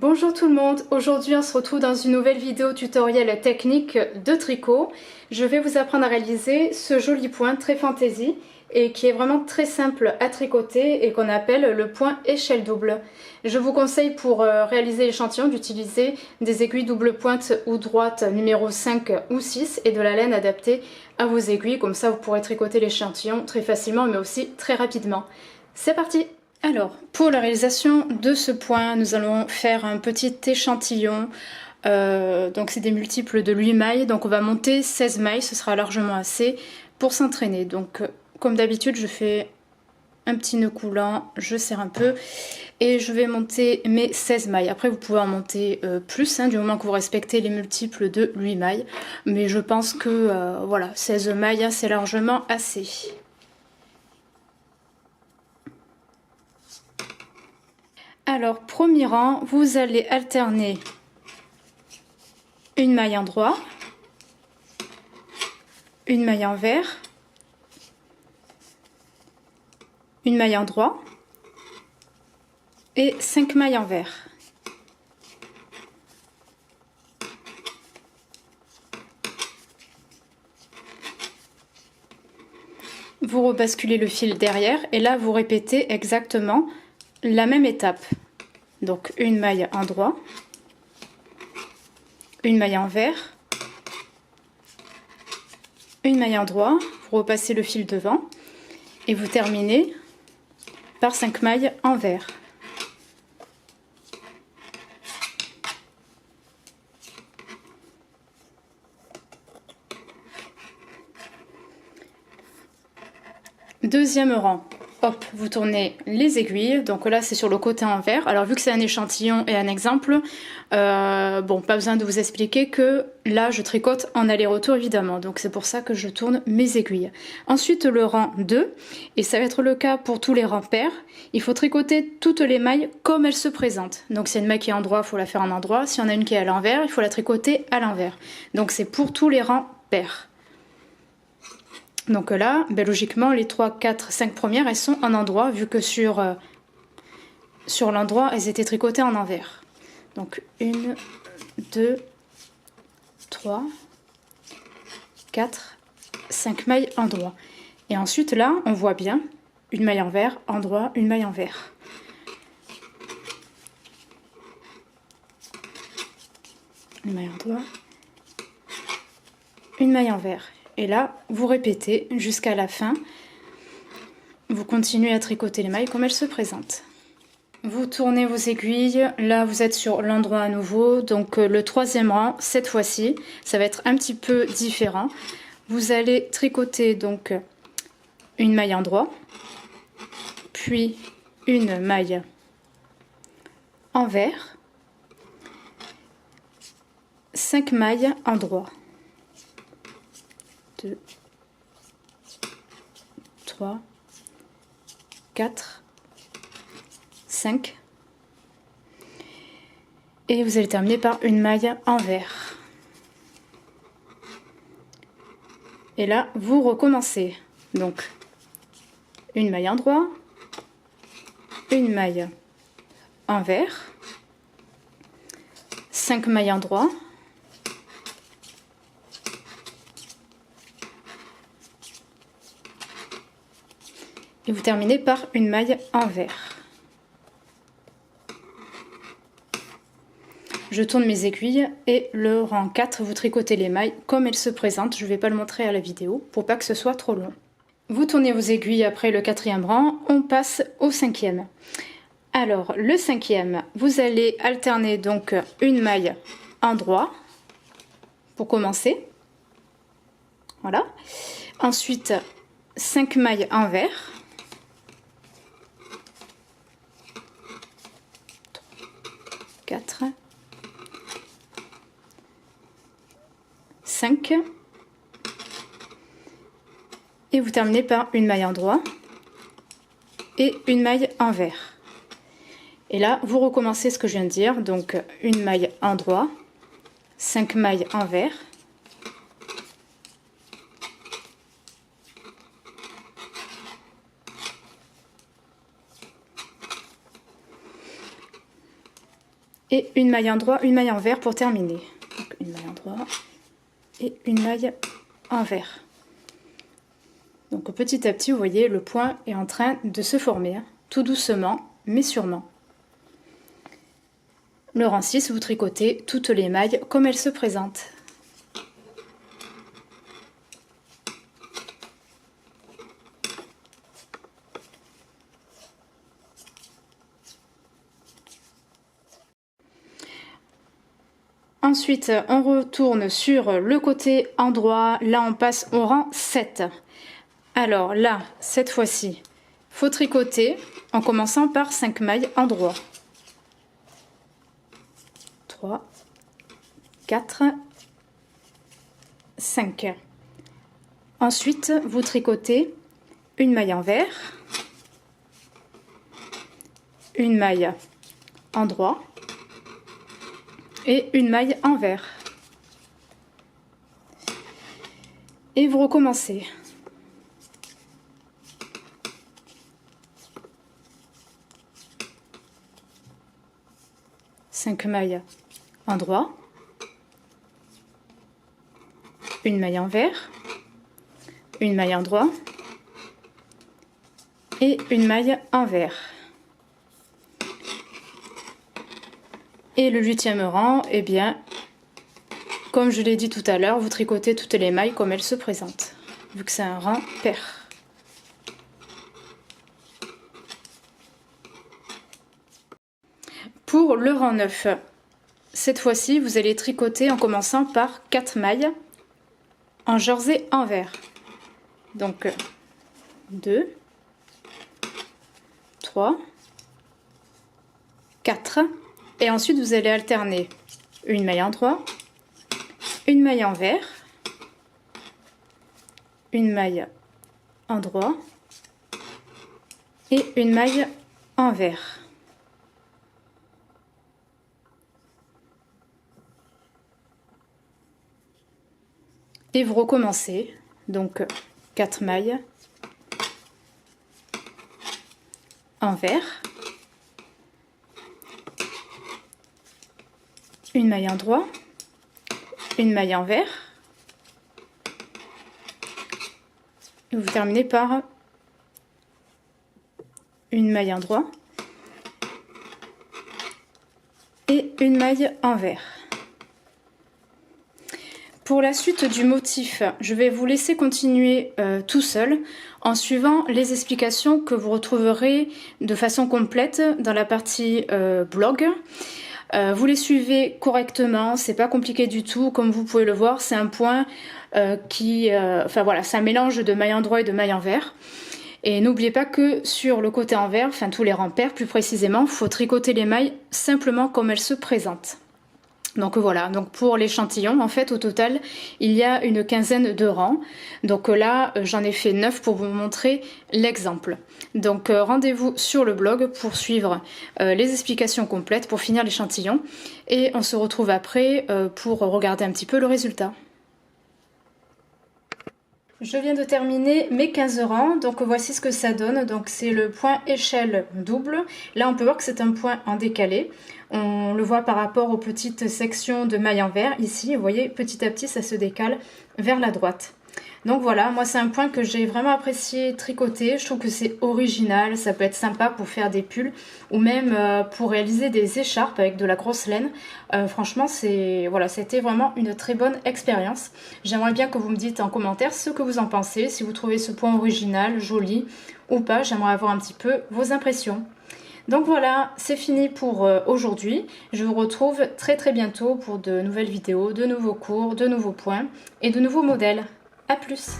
Bonjour tout le monde, aujourd'hui on se retrouve dans une nouvelle vidéo tutoriel technique de tricot. Je vais vous apprendre à réaliser ce joli point très fantaisie et qui est vraiment très simple à tricoter et qu'on appelle le point échelle double. Je vous conseille pour réaliser l'échantillon d'utiliser des aiguilles double pointe ou droite numéro 5 ou 6 et de la laine adaptée à vos aiguilles, comme ça vous pourrez tricoter l'échantillon très facilement mais aussi très rapidement. C'est parti! Alors, pour la réalisation de ce point, nous allons faire un petit échantillon. Donc c'est des multiples de 8 mailles, donc on va monter 16 mailles, ce sera largement assez pour s'entraîner. Donc comme d'habitude, je fais un petit nœud coulant, je serre un peu et je vais monter mes 16 mailles. Après vous pouvez en monter plus, du moment que vous respectez les multiples de 8 mailles. Mais je pense que voilà, 16 mailles, c'est largement assez. Alors, premier rang, vous allez alterner une maille endroit, une maille envers, une maille endroit et 5 mailles envers. Vous rebasculez le fil derrière et là vous répétez exactement la même étape. Donc une maille endroit, une maille envers, une maille endroit, vous repassez le fil devant et vous terminez par 5 mailles envers. Deuxième rang, hop, vous tournez les aiguilles, donc là c'est sur le côté envers. Alors vu que c'est un échantillon et un exemple, bon, pas besoin de vous expliquer que là je tricote en aller-retour évidemment, donc c'est pour ça que je tourne mes aiguilles. Ensuite le rang 2, et ça va être le cas pour tous les rangs pairs, il faut tricoter toutes les mailles comme elles se présentent. Donc si y a une maille qui est en endroit, il faut la faire en endroit, si y en a une qui est à l'envers, il faut la tricoter à l'envers. Donc c'est pour tous les rangs pairs. Donc là, logiquement, les 3, 4, 5 premières, elles sont en endroit, vu que sur l'endroit, elles étaient tricotées en envers. Donc 1, 2, 3, 4, 5 mailles endroit. Et ensuite, là, on voit bien une maille envers, endroit, une maille envers. Une maille endroit, une maille envers. Et là, vous répétez jusqu'à la fin. Vous continuez à tricoter les mailles comme elles se présentent. Vous tournez vos aiguilles. Là, vous êtes sur l'endroit à nouveau. Donc, le troisième rang, cette fois-ci, ça va être un petit peu différent. Vous allez tricoter donc une maille endroit, puis une maille envers, 5 mailles endroit. 2, 3, 4, 5. Et vous allez terminer par une maille envers. Et là, vous recommencez. Donc, une maille endroit, une maille envers, 5 mailles endroit, et vous terminez par une maille envers. Je tourne mes aiguilles et le rang 4, vous tricotez les mailles comme elles se présentent. Je ne vais pas le montrer à la vidéo pour pas que ce soit trop long. Vous tournez vos aiguilles après le quatrième rang, on passe au cinquième. Alors le cinquième, vous allez alterner donc une maille endroit pour commencer. Voilà. Ensuite 5 mailles envers. 4, 5, et vous terminez par une maille endroit et une maille envers. Et là, vous recommencez ce que je viens de dire, donc une maille endroit, 5 mailles envers, et une maille endroit, une maille envers pour terminer. Donc, une maille endroit et une maille envers. Donc petit à petit, vous voyez, le point est en train de se former, hein, tout doucement, mais sûrement. Le rang 6, vous tricotez toutes les mailles comme elles se présentent. Ensuite, on retourne sur le côté endroit. Là, on passe au rang 7. Alors là, cette fois-ci, il faut tricoter en commençant par 5 mailles endroit. 3, 4, 5. Ensuite, vous tricotez une maille envers, une maille endroit et une maille envers. Et vous recommencez. Cinq mailles endroit, une maille envers, une maille endroit et une maille envers. Et le 8e rang, eh bien, comme je l'ai dit tout à l'heure, vous tricotez toutes les mailles comme elles se présentent, vu que c'est un rang pair. Pour le rang 9, cette fois-ci, vous allez tricoter en commençant par 4 mailles en jersey envers. Donc 2, 3, 4. Et ensuite, vous allez alterner une maille endroit, une maille envers, une maille endroit et une maille envers. Et vous recommencez, donc 4 mailles envers, une maille endroit, une maille envers, et vous terminez par une maille endroit et une maille envers. Pour la suite du motif, je vais vous laisser continuer tout seul en suivant les explications que vous retrouverez de façon complète dans la partie blog. Vous les suivez correctement, c'est pas compliqué du tout, comme vous pouvez le voir, c'est un point enfin voilà, c'est un mélange de maille endroit et de maille envers. Et n'oubliez pas que sur le côté envers, enfin tous les rangs pairs plus précisément, il faut tricoter les mailles simplement comme elles se présentent. Donc voilà, donc pour l'échantillon, en fait au total, il y a une quinzaine de rangs. Donc là, j'en ai fait 9 pour vous montrer l'exemple. Donc rendez-vous sur le blog pour suivre les explications complètes, pour finir l'échantillon. Et on se retrouve après pour regarder un petit peu le résultat. Je viens de terminer mes 15 rangs, donc voici ce que ça donne. Donc c'est le point échelle double. Là on peut voir que c'est un point en décalé. On le voit par rapport aux petites sections de mailles envers. Ici, vous voyez, petit à petit ça se décale vers la droite. Donc voilà, moi c'est un point que j'ai vraiment apprécié tricoter. Je trouve que c'est original, ça peut être sympa pour faire des pulls ou même pour réaliser des écharpes avec de la grosse laine. Franchement, voilà, c'était vraiment une très bonne expérience. J'aimerais bien que vous me dites en commentaire ce que vous en pensez, si vous trouvez ce point original, joli ou pas. J'aimerais avoir un petit peu vos impressions. Donc voilà, c'est fini pour aujourd'hui. Je vous retrouve très bientôt pour de nouvelles vidéos, de nouveaux cours, de nouveaux points et de nouveaux modèles. A plus!